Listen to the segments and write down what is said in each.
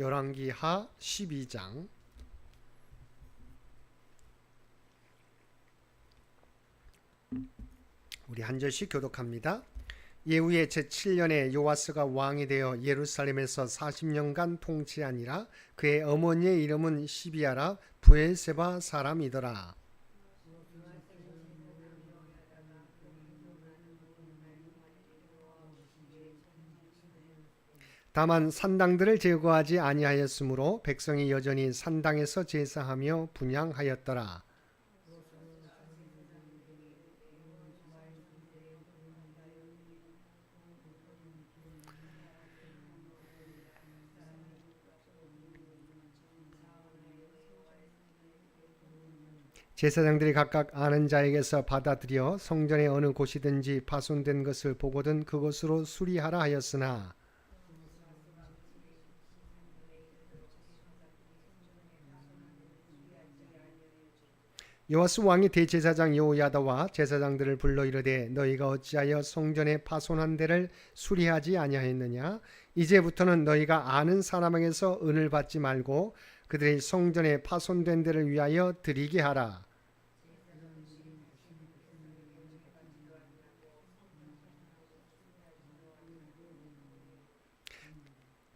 열왕기하 12장 우리 한 절씩 교독합니다. 예후의 제7년에 요아스가 왕이 되어 예루살렘에서 40년간 통치하니라. 그의 어머니의 이름은 시비아라 브엘세바 사람이더라. 다만 산당들을 제거하지 아니하였으므로 백성이 여전히 산당에서 제사하며 분향하였더라. 제사장들이 각각 아는 자에게서 받아들여 성전의 어느 곳이든지 파손된 것을 보거든 그것으로 수리하라 하였으나 요아스 왕이 대제사장 여호야다와 제사장들을 불러 이르되 너희가 어찌하여 성전의 파손한 데를 수리하지 아니하였느냐. 이제부터는 너희가 아는 사람에게서 은을 받지 말고 그들이 성전의 파손된 데를 위하여 드리게 하라.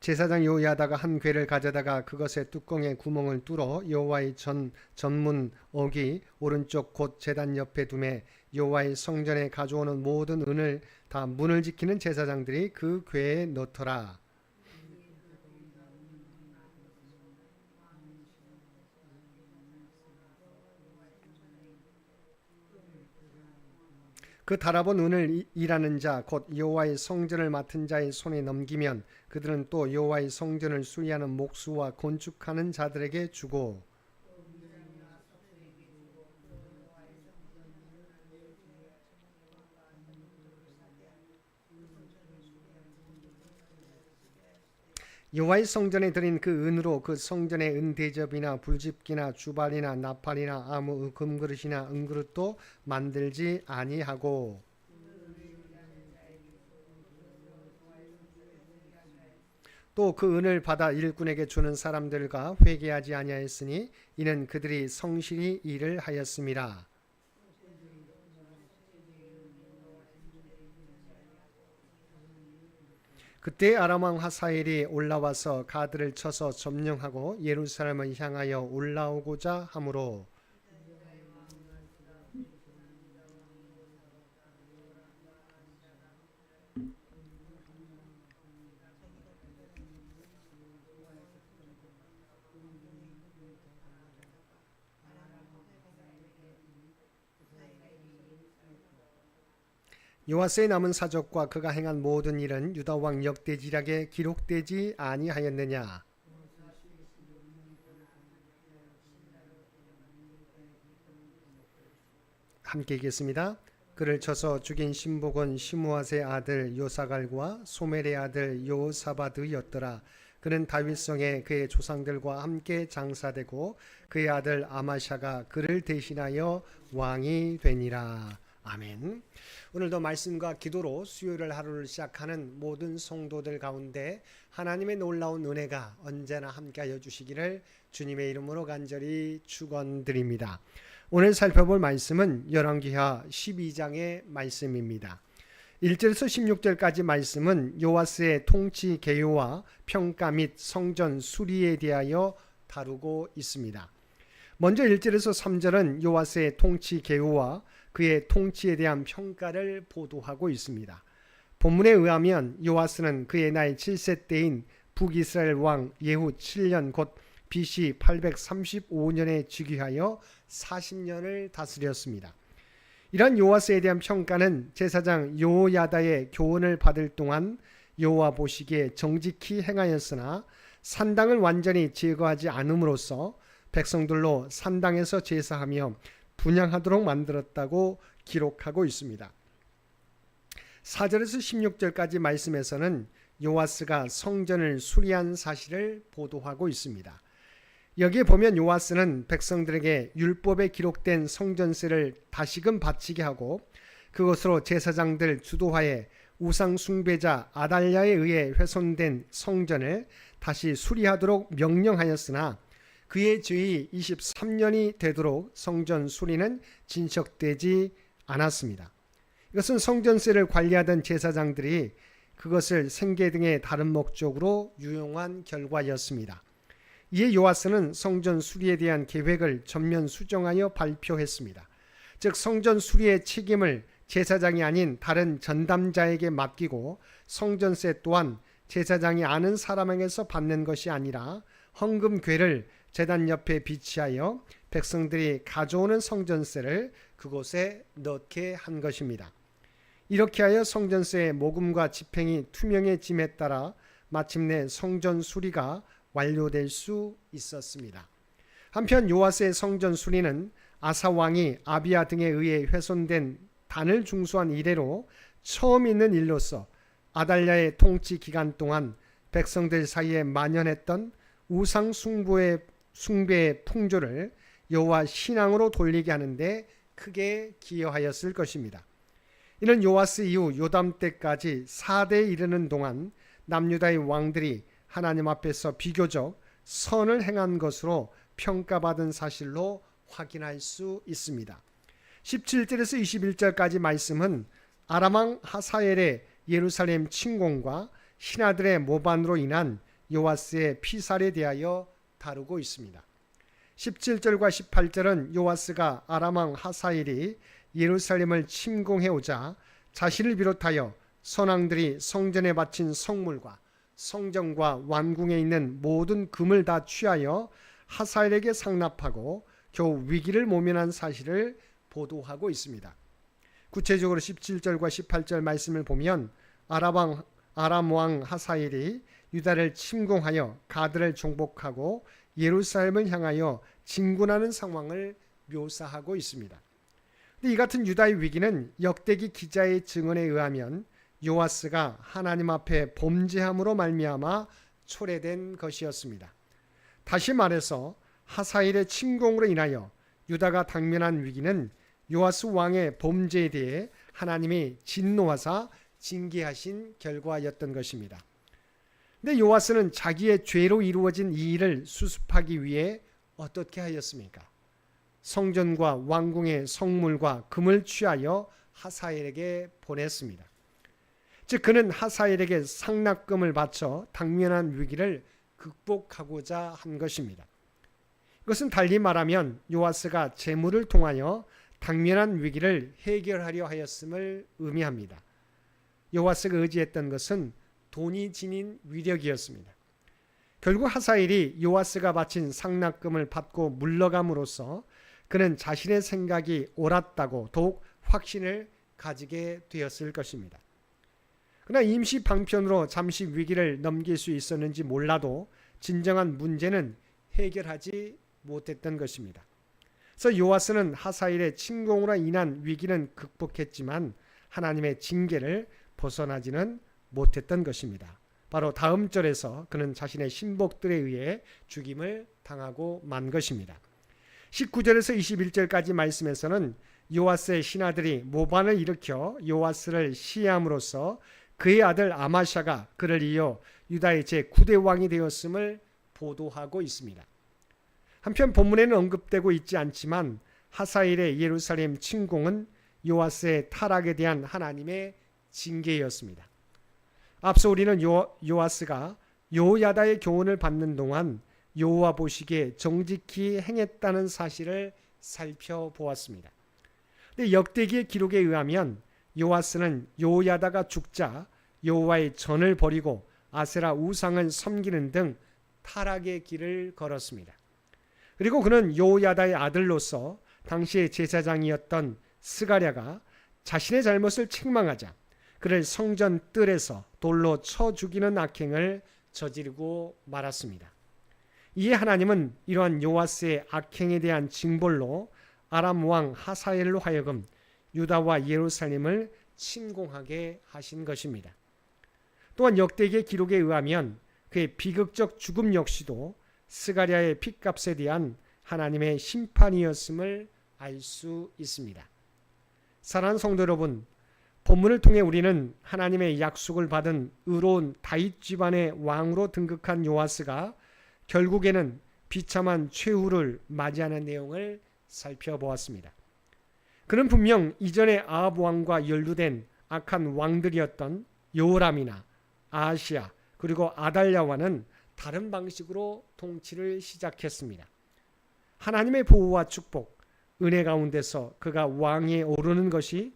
제사장 여호야다가 한 궤를 가져다가 그것의 뚜껑에 구멍을 뚫어 여호와의 전문 어기 오른쪽 곧 제단 옆에 두매 여호와의 성전에 가져오는 모든 은을 다 문을 지키는 제사장들이 그 궤에 넣더라. 그 달아본 은을 일하는 자 곧 여호와의 성전을 맡은 자의 손에 넘기면 그들은 또 여호와의 성전을 수리하는 목수와 건축하는 자들에게 주고 여호와의 성전에 드린 그 은으로 그 성전의 은대접이나 불집기나 주발이나 나팔이나 아무 금그릇이나 은그릇도 만들지 아니하고 또 그 은을 받아 일꾼에게 주는 사람들과 회개하지 아니하였으니 이는 그들이 성실히 일을 하였음이라. 그때 아람 왕 하사엘이 올라와서 가드를 쳐서 점령하고 예루살렘을 향하여 올라오고자 하므로 요아스의 남은 사적과 그가 행한 모든 일은 유다 왕 역대지략에 기록되지 아니하였느냐. 함께 읽겠습니다. 그를 쳐서 죽인 신복은 시므앗의 아들 요사갈과 소멜의 아들 요사바드였더라. 그는 다윗성에 그의 조상들과 함께 장사되고 그의 아들 아마샤가 그를 대신하여 왕이 되니라. 아멘. 오늘도 말씀과 기도로 수요일 하루를 시작하는 모든 성도들 가운데 하나님의 놀라운 은혜가 언제나 함께하여 주시기를 주님의 이름으로 간절히 축원드립니다. 오늘 살펴볼 말씀은 열왕기하 12장의 말씀입니다. 1절에서 16절까지 말씀은 요아스의 통치 개요와 평가 및 성전 수리에 대하여 다루고 있습니다. 먼저 1절에서 3절은 요아스의 통치 개요와 그의 통치에 대한 평가를 보도하고 있습니다. 본문에 의하면 요아스는 그의 나이 7세 때인 북이스라엘 왕 예후 7년 곧 BC 835년에 즉위하여 40년을 다스렸습니다. 이런 요아스에 대한 평가는 제사장 여호야다의 교훈을 받을 동안 여호와 보시기에 정직히 행하였으나 산당을 완전히 제거하지 않음으로써 백성들로 산당에서 제사하며 분향하도록 만들었다고 기록하고 있습니다. 4절에서 16절까지 말씀에서는 요아스가 성전을 수리한 사실을 보도하고 있습니다. 여기에 보면 요아스는 백성들에게 율법에 기록된 성전세를 다시금 바치게 하고 그것으로 제사장들 주도하에 우상 숭배자 아달랴에 의해 훼손된 성전을 다시 수리하도록 명령하였으나 그의 죄이 23년이 되도록 성전 수리는 진척되지 않았습니다. 이것은 성전세를 관리하던 제사장들이 그것을 생계 등의 다른 목적으로 유용한 결과였습니다. 이에 요아스는 성전 수리에 대한 계획을 전면 수정하여 발표했습니다. 즉 성전 수리의 책임을 제사장이 아닌 다른 전담자에게 맡기고 성전세 또한 제사장이 아는 사람에게서 받는 것이 아니라 헌금궤를 제단 옆에 비치하여 백성들이 가져오는 성전세를 그곳에 넣게 한 것입니다. 이렇게 하여 성전세의 모금과 집행이 투명해짐에 따라 마침내 성전 수리가 완료될 수 있었습니다. 한편 요아스의 성전 수리는 아사 왕이 아비야 등에 의해 훼손된 단을 중수한 이래로 처음 있는 일로서 아달랴의 통치 기간 동안 백성들 사이에 만연했던 우상 숭배의 풍조를 여호와 신앙으로 돌리게 하는데 크게 기여하였을 것입니다. 이는 요아스 이후 요담 때까지 4대에 이르는 동안 남유다의 왕들이 하나님 앞에서 비교적 선을 행한 것으로 평가받은 사실로 확인할 수 있습니다. 17절에서 21절까지 말씀은 아람 왕 하사엘의 예루살렘 침공과 신하들의 모반으로 인한 요아스의 피살에 대하여 다루고 있습니다. 17절과 18절은 요아스가 아람 왕 하사엘이 예루살렘을 침공해 오자 자신을 비롯하여 선왕들이 성전에 바친 성물과 성전과 왕궁에 있는 모든 금을 다 취하여 하사엘에게 상납하고 겨우 위기를 모면한 사실을 보도하고 있습니다. 구체적으로 17절과 18절 말씀을 보면 아람 왕 하사엘이 유다를 침공하여 가드를 정복하고 예루살렘을 향하여 진군하는 상황을 묘사하고 있습니다. 이 같은 유다의 위기는 역대기 기자의 증언에 의하면 요아스가 하나님 앞에 범죄함으로 말미암아 초래된 것이었습니다. 다시 말해서 하사엘의 침공으로 인하여 유다가 당면한 위기는 요아스 왕의 범죄에 대해 하나님이 진노하사 징계하신 결과였던 것입니다. 근데 요아스는 자기의 죄로 이루어진 이 일을 수습하기 위해 어떻게 하였습니까? 성전과 왕궁의 성물과 금을 취하여 하사엘에게 보냈습니다. 즉 그는 하사엘에게 상납금을 바쳐 당면한 위기를 극복하고자 한 것입니다. 이것은 달리 말하면 요아스가 재물을 통하여 당면한 위기를 해결하려 하였음을 의미합니다. 요아스가 의지했던 것은 돈이 지닌 위력이었습니다. 결국 하사엘이 요아스가 바친 상납금을 받고 물러감으로써 그는 자신의 생각이 옳았다고 더욱 확신을 가지게 되었을 것입니다. 그러나 임시 방편으로 잠시 위기를 넘길 수 있었는지 몰라도 진정한 문제는 해결하지 못했던 것입니다. 그래서 요아스는 하사엘의 침공으로 인한 위기는 극복했지만 하나님의 징계를 벗어나지는 못했던 것입니다. 바로 다음 절에서 그는 자신의 신복들에 의해 죽임을 당하고 만 것입니다. 19절에서 21절까지 말씀에서는 요아스의 신하들이 모반을 일으켜 요아스를 시해함으로써 그의 아들 아마샤가 그를 이어 유다의 제9대 왕이 되었음을 보도하고 있습니다. 한편 본문에는 언급되고 있지 않지만 하사엘의 예루살렘 침공은 요아스의 타락에 대한 하나님의 징계였습니다. 앞서 우리는 요아스가 여호야다의 교훈을 받는 동안 여호와 보시기에 정직히 행했다는 사실을 살펴보았습니다. 근데 역대기의 기록에 의하면 요아스는 여호야다가 죽자 여호와의 전을 버리고 아세라 우상을 섬기는 등 타락의 길을 걸었습니다. 그리고 그는 여호야다의 아들로서 당시의 제사장이었던 스가랴가 자신의 잘못을 책망하자 그를 성전 뜰에서 돌로 쳐 죽이는 악행을 저지르고 말았습니다. 이에 하나님은 이러한 요아스의 악행에 대한 징벌로 아람 왕 하사엘로 하여금 유다와 예루살렘을 침공하게 하신 것입니다. 또한 역대기의 기록에 의하면 그의 비극적 죽음 역시도 스가랴의 핏값에 대한 하나님의 심판이었음을 알 수 있습니다. 사랑하는 성도 여러분, 본문을 통해 우리는 하나님의 약속을 받은 의로운 다윗 집안의 왕으로 등극한 요아스가 결국에는 비참한 최후를 맞이하는 내용을 살펴보았습니다. 그는 분명 이전에 아합 왕과 연루된 악한 왕들이었던 여호람이나 아하시야 그리고 아달랴와는 다른 방식으로 통치를 시작했습니다. 하나님의 보호와 축복, 은혜 가운데서 그가 왕위에 오르는 것이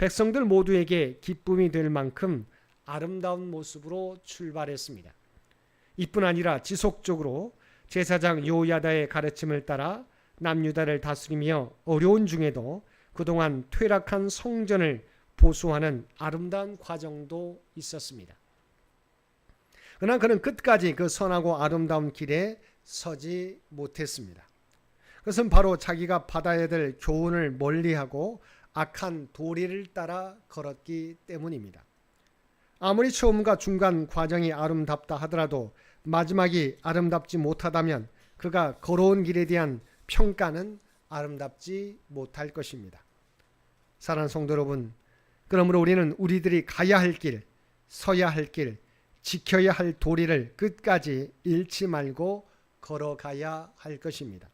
백성들 모두에게 기쁨이 될 만큼 아름다운 모습으로 출발했습니다. 이뿐 아니라 지속적으로 제사장 요야다의 가르침을 따라 남유다를 다스리며 어려운 중에도 그동안 퇴락한 성전을 보수하는 아름다운 과정도 있었습니다. 그러나 그는 끝까지 그 선하고 아름다운 길에 서지 못했습니다. 그것은 바로 자기가 받아야 될 교훈을 멀리하고 악한 도리를 따라 걸었기 때문입니다. 아무리 처음과 중간 과정이 아름답다 하더라도 마지막이 아름답지 못하다면 그가 걸어온 길에 대한 평가는 아름답지 못할 것입니다. 사랑하는 성도 여러분, 그러므로 우리는 우리들이 가야 할 길, 서야 할 길, 지켜야 할 도리를 끝까지 잃지 말고 걸어가야 할 것입니다.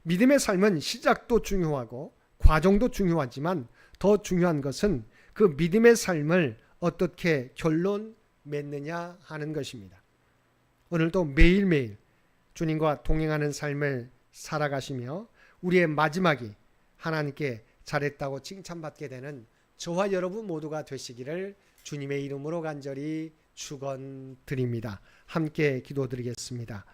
믿음의 삶은 시작도 중요하고 과정도 중요하지만 더 중요한 것은 그 믿음의 삶을 어떻게 결론 맺느냐 하는 것입니다. 오늘도 매일매일 주님과 동행하는 삶을 살아가시며 우리의 마지막이 하나님께 잘했다고 칭찬받게 되는 저와 여러분 모두가 되시기를 주님의 이름으로 간절히 축원드립니다. 함께 기도드리겠습니다.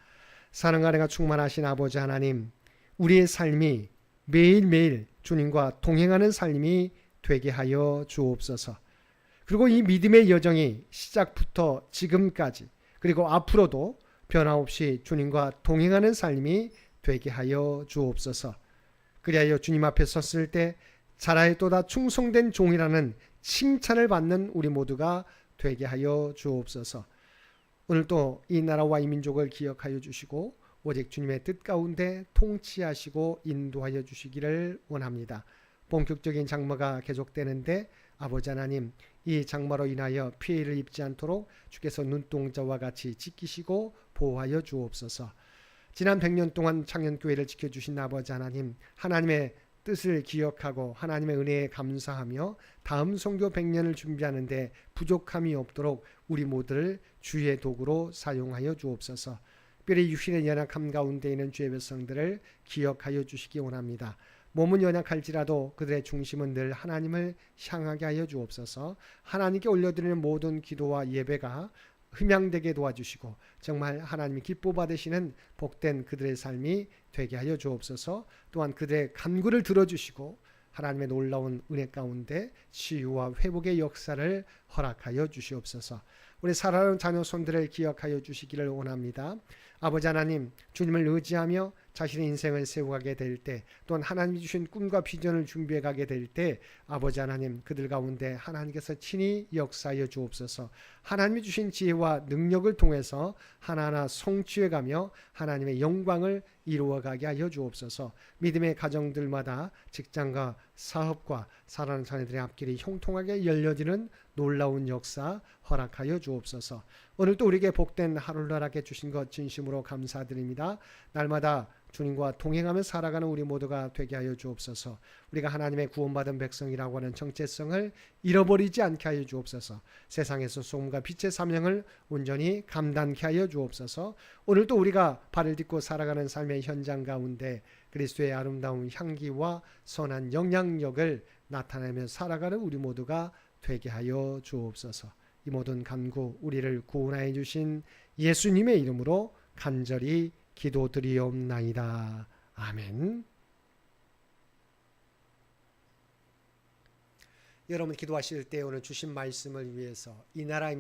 사랑과 은혜가 충만하신 아버지 하나님, 우리의 삶이 매일매일 주님과 동행하는 삶이 되게 하여 주옵소서. 그리고 이 믿음의 여정이 시작부터 지금까지 그리고 앞으로도 변함없이 주님과 동행하는 삶이 되게 하여 주옵소서. 그리하여 주님 앞에 섰을 때 잘하였도다 충성된 종이라는 칭찬을 받는 우리 모두가 되게 하여 주옵소서. 오늘도 이 나라와 이 민족을 기억하여 주시고 오직 주님의 뜻 가운데 통치하시고 인도하여 주시기를 원합니다. 본격적인 장마가 계속되는데 아버지 하나님, 이 장마로 인하여 피해를 입지 않도록 주께서 눈동자와 같이 지키시고 보호하여 주옵소서. 지난 100년 동안 창년교회를 지켜주신 아버지 하나님, 하나님의 뜻을 기억하고 하나님의 은혜에 감사하며 다음 선교 100년을 준비하는데 부족함이 없도록 우리 모두를 주의 도구로 사용하여 주옵소서. 뼈리 육신의 연약함 가운데 있는 주의 백성들을 기억하여 주시기 원합니다. 몸은 연약할지라도 그들의 중심은 늘 하나님을 향하게 하여 주옵소서. 하나님께 올려드리는 모든 기도와 예배가 흠양되게 도와주시고 정말 하나님이 기뻐 받으시는 복된 그들의 삶이 되게 하여 주옵소서. 또한 그들의 간구를 들어주시고 하나님의 놀라운 은혜 가운데 치유와 회복의 역사를 허락하여 주시옵소서. 우리 사랑하는 자녀 손들을 기억하여 주시기를 원합니다. 아버지 하나님, 주님을 의지하며 자신의 인생을 세워가게 될 때, 또한 하나님이 주신 꿈과 비전을 준비해 가게 될 때 아버지 하나님, 그들 가운데 하나님께서 친히 역사하여 주옵소서. 하나님이 주신 지혜와 능력을 통해서 하나하나 성취해 가며 하나님의 영광을 이루어가게 하여 주옵소서. 믿음의 가정들마다 직장과 사업과 사랑하는 자녀들의 앞길이 형통하게 열려지는 놀라운 역사 허락하여 주옵소서. 오늘도 우리에게 복된 하루를 허락해 주신 것 진심으로 감사드립니다. 날마다 주님과 동행하며 살아가는 우리 모두가 되게 하여 주옵소서. 우리가 하나님의 구원받은 백성이라고 하는 정체성을 잃어버리지 않게 하여 주옵소서. 세상에서 소금과 빛의 사명을 온전히 감당케 하여 주옵소서. 오늘도 우리가 발을 딛고 살아가는 삶의 현장 가운데 그리스도의 아름다운 향기와 선한 영향력을 나타내며 살아가는 우리 모두가 되게 하여 주옵소서. 이 모든 간구 우리를 구원하여 주신 예수님의 이름으로 간절히 기도드리옵나이다. 아멘. 여러분 기도하실 때 오늘 주신 말씀을 위해서 이 나라의